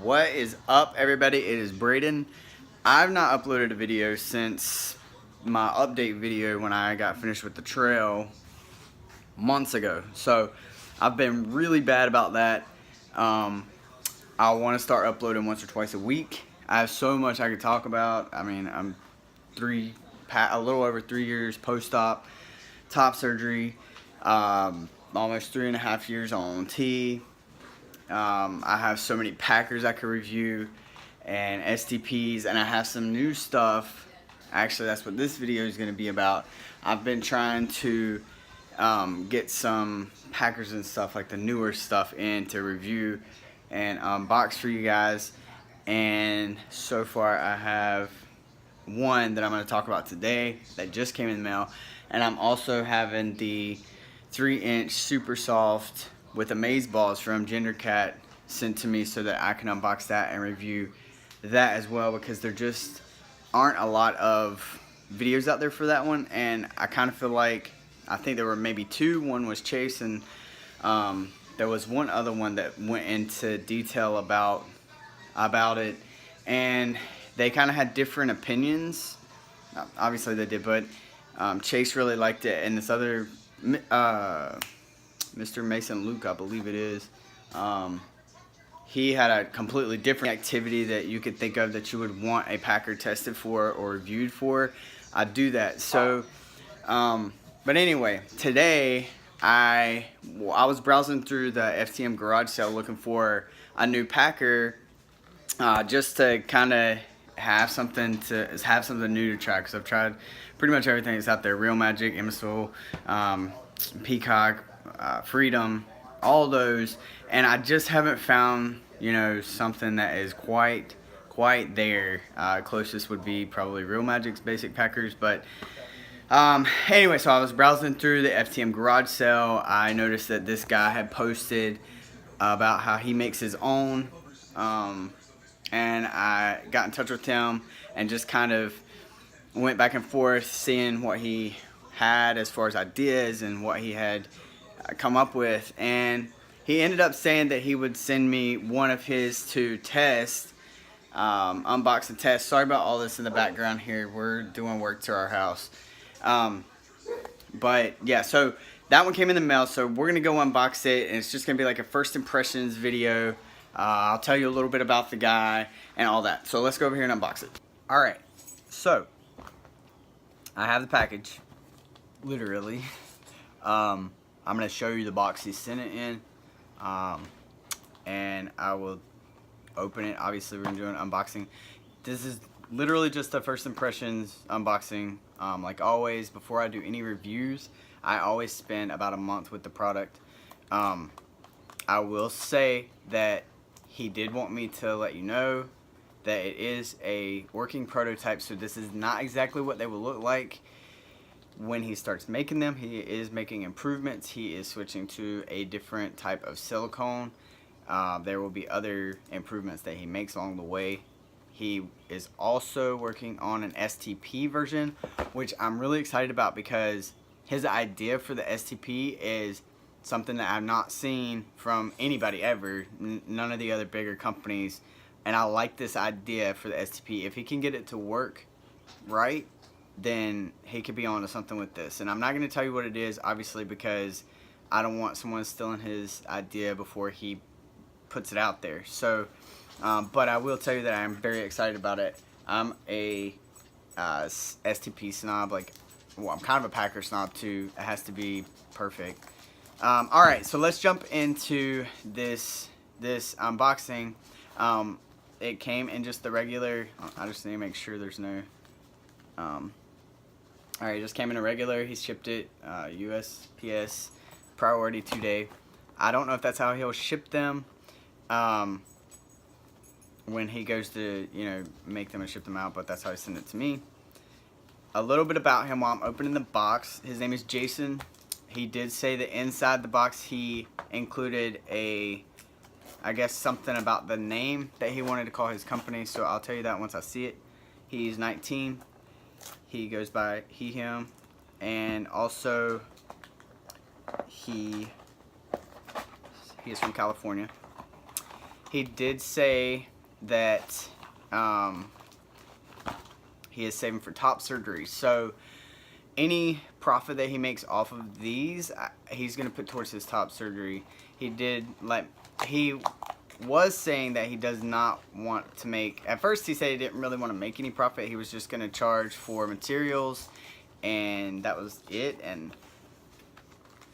What is up, everybody? It is Braden. I've not uploaded a video since my update video when I got finished with the trail months ago. So I've been really bad about that. I want to start uploading once or twice a week. I have so much I could talk about. I mean, I'm a little over 3 years post-op, top surgery, almost 3.5 years on T. I have so many Packers I could review and STPs, and I have some new stuff. Actually, that's what this video is going to be about. I've been trying to get some Packers and stuff, like the newer stuff, in to review and unbox for you guys. And so far I have one that I'm going to talk about today that just came in the mail, and I'm also having the 3-inch super soft with amaze balls from GenderCat sent to me so that I can unbox that and review that as well, because there just aren't a lot of videos out there for that one. And I kind of feel like, I think there were maybe two. One was Chase, and there was one other one that went into detail about it, and they kind of had different opinions. Obviously they did, but Chase really liked it, and this other Mr. Mason Luke, I believe it is, he had a completely different activity that you could think of that you would want a Packer tested for or reviewed for. I do that. So but anyway, today I was browsing through the FTM garage sale looking for a new Packer, just to kind of have something new to try, because I've tried pretty much everything that's out there: reelmagik, Emisil, Peecock, Freedom, all those, and I just haven't found, something that is quite there. Closest would be probably reelmagik's basic Packers, but anyway, so I was browsing through the FTM garage sale. I noticed that this guy had posted about how he makes his own, and I got in touch with him and just kind of went back and forth seeing what he had as far as ideas and what he had come up with. And he ended up saying that he would send me one of his to test, unbox and test. Sorry about all this in the background here. We're doing work to our house. But yeah, so that one came in the mail, so we're gonna go unbox it, and it's just gonna be like a first impressions video. I'll tell you a little bit about the guy and all that. So let's go over here and unbox it. Alright, so I have the package, literally. I'm gonna show you the box he sent it in, and I will open it. Obviously we're gonna do an unboxing. This is literally just a first impressions unboxing. Like always, before I do any reviews, I always spend about a month with the product. I will say that he did want me to let you know that it is a working prototype, so this is not exactly what they will look like when he starts making them. He is making improvements. He is switching to a different type of silicone. There will be other improvements that he makes along the way. He is also working on an STP version, which I'm really excited about, because his idea for the STP is something that I've not seen from anybody ever, none of the other bigger companies, and I like this idea for the STP. If he can get it to work right, then he could be on to something with this. And I'm not going to tell you what it is, obviously, because I don't want someone stealing his idea before he puts it out there. So but I will tell you that I'm very excited about it. I'm a STP snob. I'm kind of a Packer snob too. It has to be perfect. Alright, so let's jump into this unboxing. It came in just the regular, I just need to make sure there's no, alright, it just came in a regular. He shipped it USPS priority 2-day. I don't know if that's how he'll ship them when he goes to, make them and ship them out, but that's how he sent it to me. A little bit about him while I'm opening the box. His name is Jason. He did say that inside the box he included I guess something about the name that he wanted to call his company, so I'll tell you that once I see it. He's 19. He goes by he, him, and also he is from California. he did say that he is saving for top surgery. So any profit that he makes off of these, he's going to put towards his top surgery. He was saying that he does not want to make, at first he said he didn't really want to make any profit. He was just going to charge for materials, and that was it. And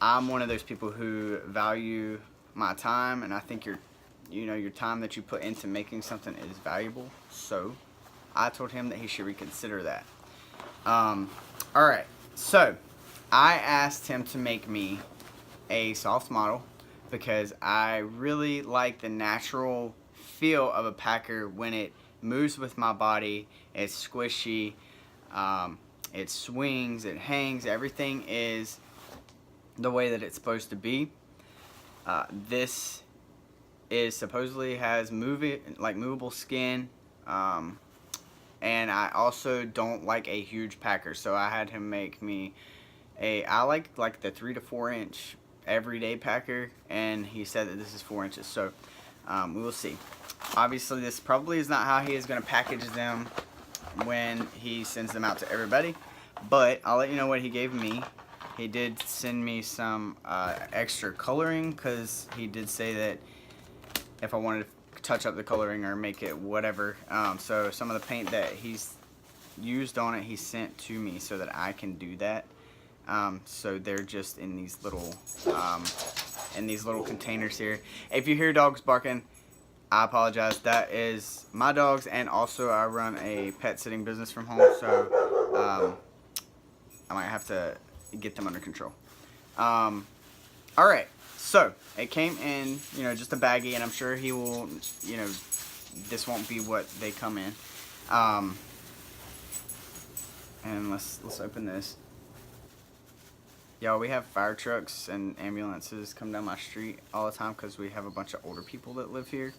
I'm one of those people who value my time, and I think your time that you put into making something is valuable. So I told him that he should reconsider that. Alright, so I asked him to make me a soft model because I really like the natural feel of a packer when it moves with my body. It's squishy, it swings, it hangs, everything is the way that it's supposed to be. This is supposedly has movable skin, and I also don't like a huge packer, so I had him make me I like the 3 to 4 inch everyday packer, and he said that this is 4 inches, so we will see. Obviously this probably is not how he is going to package them when he sends them out to everybody, but I'll let you know what he gave me. He did send me some extra coloring, because he did say that if I wanted to touch up the coloring or make it whatever, so some of the paint that he's used on it he sent to me so that I can do that. So they're just in these little containers here. If you hear dogs barking, I apologize. That is my dogs, and also I run a pet sitting business from home, so I might have to get them under control. Alright, so it came in, just a baggie, and I'm sure he will, this won't be what they come in. And let's open this. Y'all, we have fire trucks and ambulances come down my street all the time because we have a bunch of older people that live here.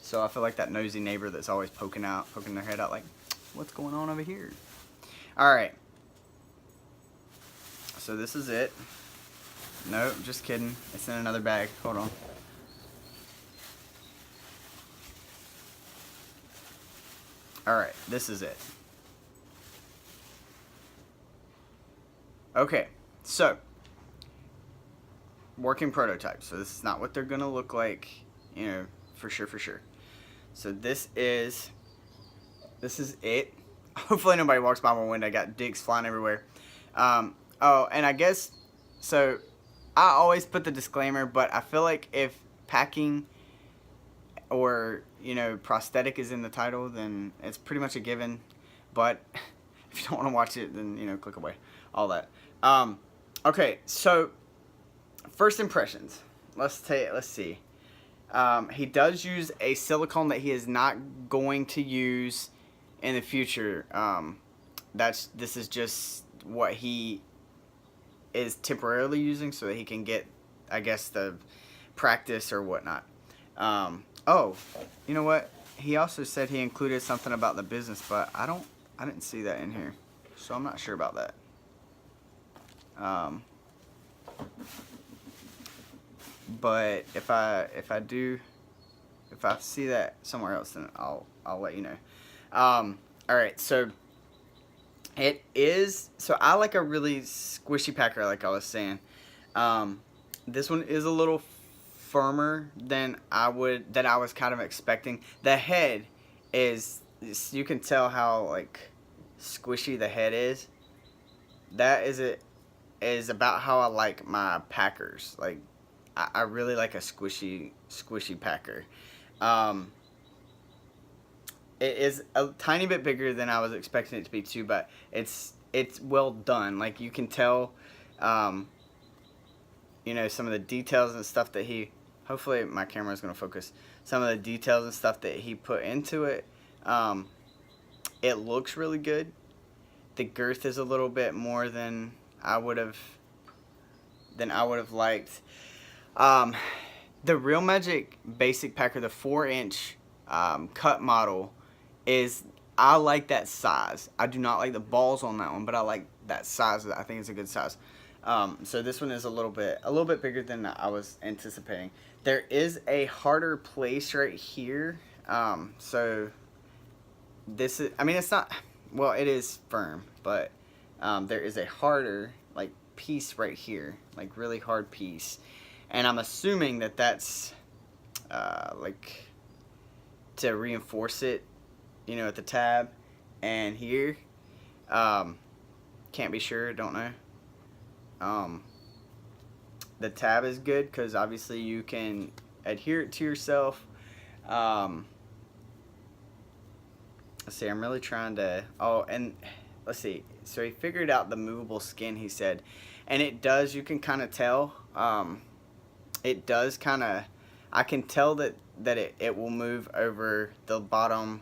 So I feel like that nosy neighbor that's always poking their head out like, what's going on over here? Alright. So this is it. Nope, just kidding. It's in another bag. Hold on. Alright, this is it. Okay, so working prototype. So this is not what they're gonna look like, for sure. So this is it. Hopefully nobody walks by my window. I got dicks flying everywhere. Oh, and I guess, so I always put the disclaimer, but I feel like if packing or, prosthetic is in the title, then it's pretty much a given. But if you don't want to watch it, then, click away. All that. Okay, so first impressions. Let's see. He does use a silicone that he is not going to use in the future. This is just what he is temporarily using so that he can get, I guess, the practice or whatnot. Oh, you know what? He also said he included something about the business, but I didn't see that in here, so I'm not sure about that. But if I see that somewhere else, then I'll let you know. Alright, so it is, so I like a really squishy packer, like I was saying. This one is a little firmer than I was kind of expecting. The head is, you can tell how like squishy the head is. That is about how I like my packers. Like I really like a squishy packer. It is a tiny bit bigger than I was expecting it to be too, but it's well done. Like you can tell, some of the details and stuff that he, hopefully my camera is going to focus, some of the details and stuff that he put into it. It looks really good. The girth is a little bit more than I would have liked. The reelmagik basic packer, the 4-inch cut model, I like that size. I do not like the balls on that one, but I like that size. I think it's a good size. So this one is a little bit bigger than I was anticipating. There is a harder place right here. So this is, I mean, it's not, well, it is firm, but there is a harder, like, piece right here, like, really hard piece. And I'm assuming that that's, like, to reinforce it, you know, at the tab. And here, can't be sure, don't know. The tab is good because obviously you can adhere it to yourself. Let's see, I'm really trying to, oh, and let's see, so he figured out the movable skin, he said, and it does, you can kind of tell, it does kind of, I can tell that it will move over the bottom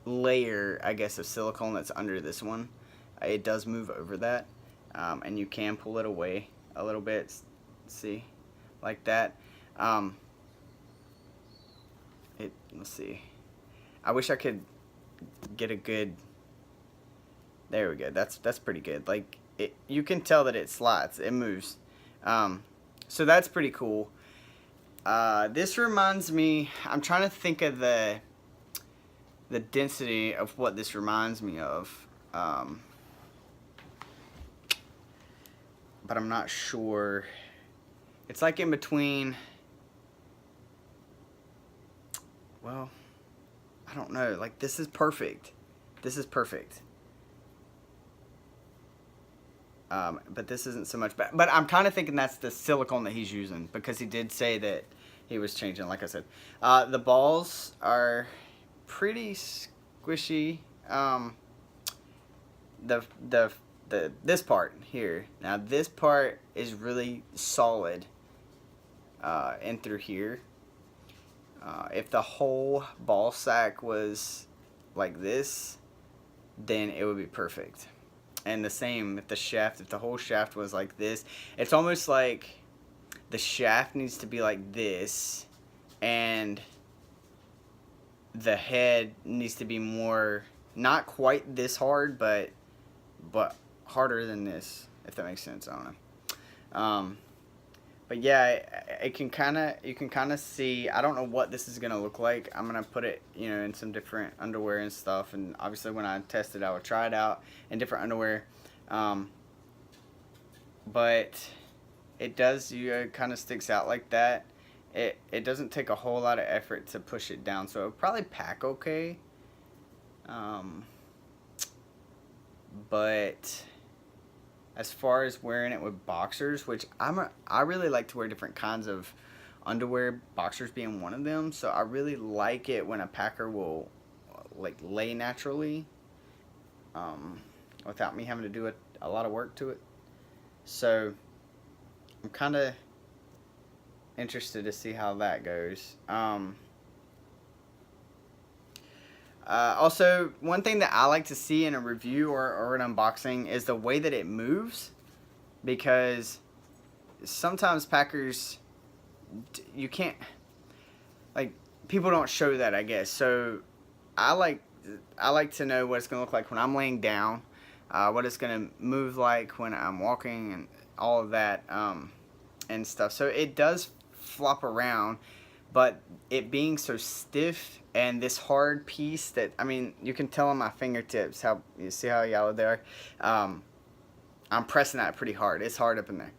layer, I guess, of silicone that's under this one. It does move over that, and you can pull it away a little bit, see, like that. Let's see, I wish I could get a good, there we go, that's pretty good. Like, you can tell that it slides, it moves. So that's pretty cool. This reminds me, I'm trying to think of the density of what this reminds me of, but I'm not sure. It's like in between, well, I don't know, like, this is perfect. This is perfect. But this isn't so much bad. But I'm kind of thinking that's the silicone that he's using, because he did say that he was changing, like I said. The balls are pretty squishy. This part here. Now this part is really solid in through here. If the whole ball sack was like this, then it would be perfect. And the same if the shaft, if the whole shaft was like this. It's almost like the shaft needs to be like this, and the head needs to be more, not quite this hard, but harder than this, if that makes sense. I don't know. But yeah, you can kind of see, I don't know what this is going to look like. I'm going to put it, you know, in some different underwear and stuff. And obviously when I test it, I will try it out in different underwear. But it does, it kind of sticks out like that. It doesn't take a whole lot of effort to push it down. So it'll probably pack okay. But as far as wearing it with boxers, which I really like to wear different kinds of underwear, boxers being one of them. So I really like it when a packer will, like, lay naturally, without me having to do a lot of work to it. So I'm kind of interested to see how that goes. Also, one thing that I like to see in a review or an unboxing is the way that it moves, because sometimes packers, you can't, like, people don't show that, I guess. So I like to know what it's going to look like when I'm laying down, what it's going to move like when I'm walking, and all of that, and stuff. So it does flop around, but it being so stiff and this hard piece that, I mean, you can tell on my fingertips, how, you see how yellow they are? I'm pressing that pretty hard. It's hard up in there.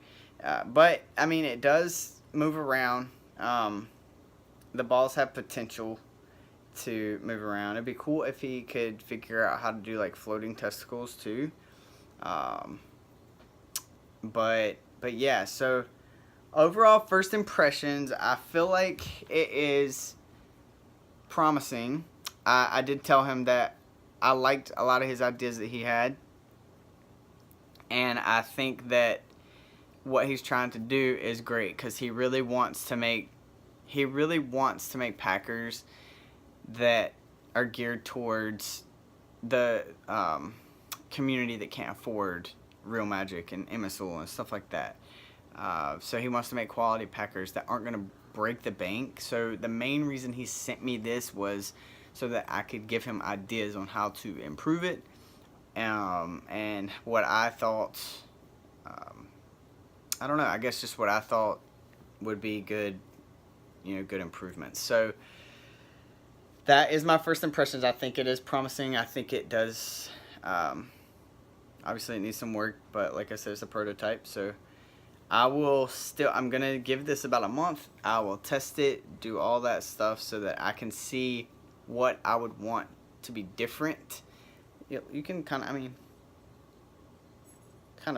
But, I mean, it does move around. The balls have potential to move around. It'd be cool if he could figure out how to do, like, floating testicles too. But yeah, so overall first impressions, I feel like it is promising. I did tell him that I liked a lot of his ideas that he had, and I think that what he's trying to do is great, because he really wants to make packers that are geared towards the community that can't afford Real Magic and Emisil and stuff like that. So he wants to make quality packers that aren't going to break the bank. So the main reason he sent me this was so that I could give him ideas on how to improve it, and what I thought, I don't know, I guess just what I thought would be good, you know, good improvements. So that is my first impressions. I think it is promising. I think it does. Obviously, it needs some work, but like I said, it's a prototype. So I'm going to give this about a month. I will test it, do all that stuff so that I can see what I would want to be different. You can kind of, I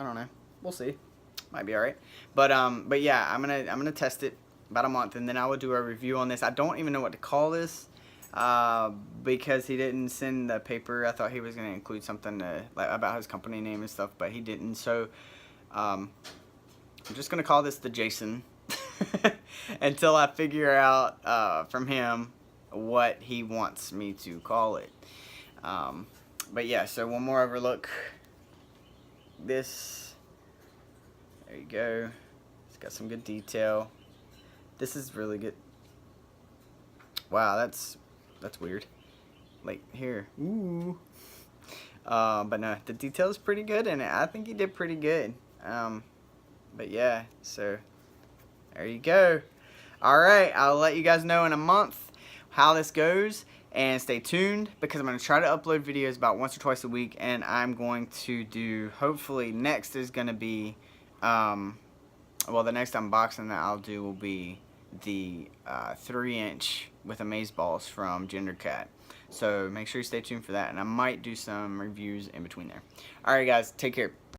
don't know. We'll see. Might be all right. But yeah, I'm gonna test it about a month, and then I will do a review on this. I don't even know what to call this, because he didn't send the paper. I thought he was gonna include something like about his company name and stuff, but he didn't. So I'm just gonna call this the Jason until I figure out from him what he wants me to call it. But yeah, so one more overlook. This, there you go. It's got some good detail. This is really good. Wow, that's weird. Like here, ooh. But no, the detail is pretty good, and I think he did pretty good. But yeah, so there you go. All right, I'll let you guys know in a month how this goes. And stay tuned, because I'm going to try to upload videos about once or twice a week. And I'm going to do, hopefully, next is going to be, well, the next unboxing that I'll do will be the 3-inch with amazeballs from GenderCat. So make sure you stay tuned for that. And I might do some reviews in between there. Alright guys, take care.